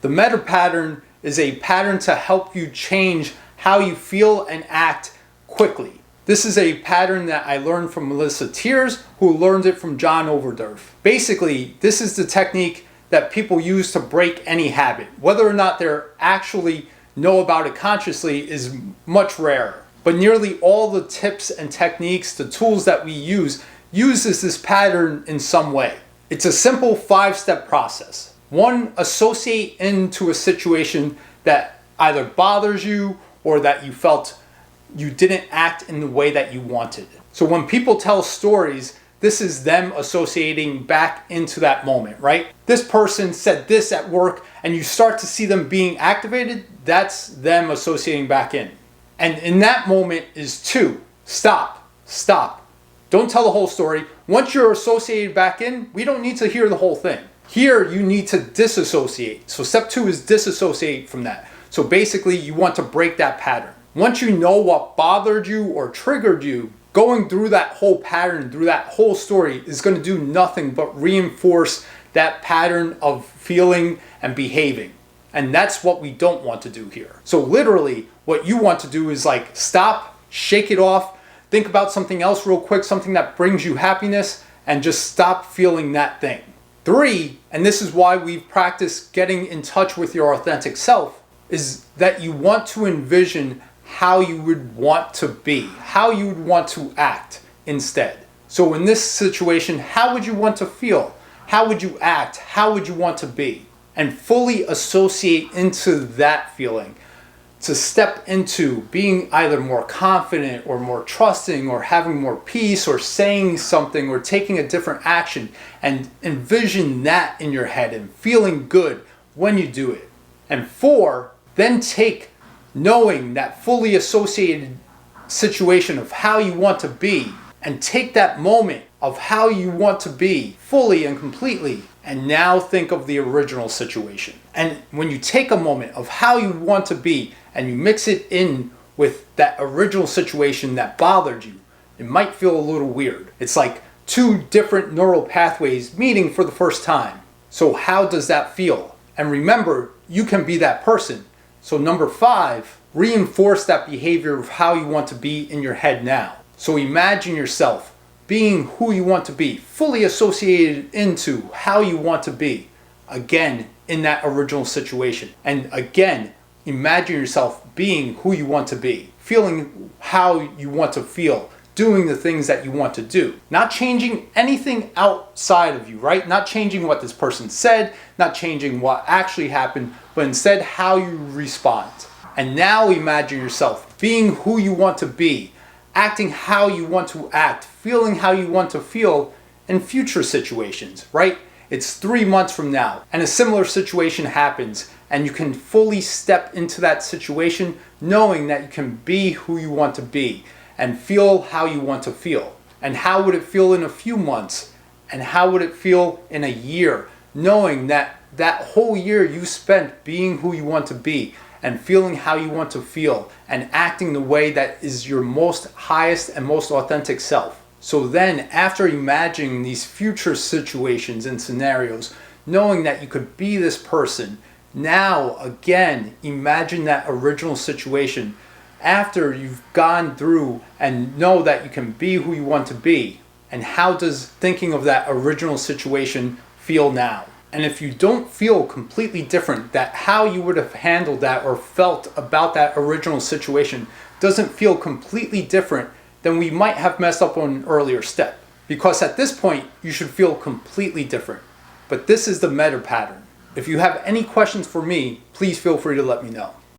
The meta pattern is a pattern to help you change how you feel and act quickly. This is a pattern that I learned from Melissa Tiers, who learned it from John Overdurf. Basically, this is the technique that people use to break any habit. Whether or not they're actually know about it consciously is much rarer. But nearly all the tips and techniques, the tools that we uses this pattern in some way. It's a simple 5-step process. 1, associate into a situation that either bothers you or that you felt you didn't act in the way that you wanted. So when people tell stories, this is them associating back into that moment, right? This person said this at work and you start to see them being activated, that's them associating back in. And in that moment is 2, stop. Don't tell the whole story. Once you're associated back in, we don't need to hear the whole thing. Here you need to disassociate. So step 2 is disassociate from that. So basically you want to break that pattern. Once you know what bothered you or triggered you, going through that whole pattern, through that whole story is going to do nothing but reinforce that pattern of feeling and behaving. And that's what we don't want to do here. So literally what you want to do is like stop, shake it off, think about something else real quick, something that brings you happiness, and just stop feeling that thing. 3, and this is why we've practiced getting in touch with your authentic self, is that you want to envision how you would want to be, how you would want to act instead. So in this situation, how would you want to feel? How would you act? How would you want to be? And fully associate into that feeling, to step into being either more confident or more trusting or having more peace or saying something or taking a different action, and envision that in your head and feeling good when you do it. And 4, then take knowing that fully associated situation of how you want to be and take that moment of how you want to be fully and completely, and now think of the original situation. And when you take a moment of how you want to be and you mix it in with that original situation that bothered you, it might feel a little weird. It's like 2 different neural pathways meeting for the first time. So how does that feel? And remember, you can be that person. So number 5, reinforce that behavior of how you want to be in your head now. So imagine yourself being who you want to be, fully associated into how you want to be, again, in that original situation. And again, imagine yourself being who you want to be, feeling how you want to feel, doing the things that you want to do. Not changing anything outside of you, right? Not changing what this person said, not changing what actually happened, but instead how you respond. And now imagine yourself being who you want to be, acting how you want to act, feeling how you want to feel in future situations, right? It's 3 months from now and a similar situation happens and you can fully step into that situation knowing that you can be who you want to be and feel how you want to feel. And how would it feel in a few months? And how would it feel in a year? Knowing that that whole year you spent being who you want to be and feeling how you want to feel and acting the way that is your most highest and most authentic self. So then after imagining these future situations and scenarios, knowing that you could be this person, now again, imagine that original situation after you've gone through and know that you can be who you want to be. And how does thinking of that original situation feel now? And if you don't feel completely different, that how you would have handled that or felt about that original situation doesn't feel completely different, then we might have messed up on an earlier step. Because at this point, you should feel completely different. But this is the meta pattern. If you have any questions for me, please feel free to let me know.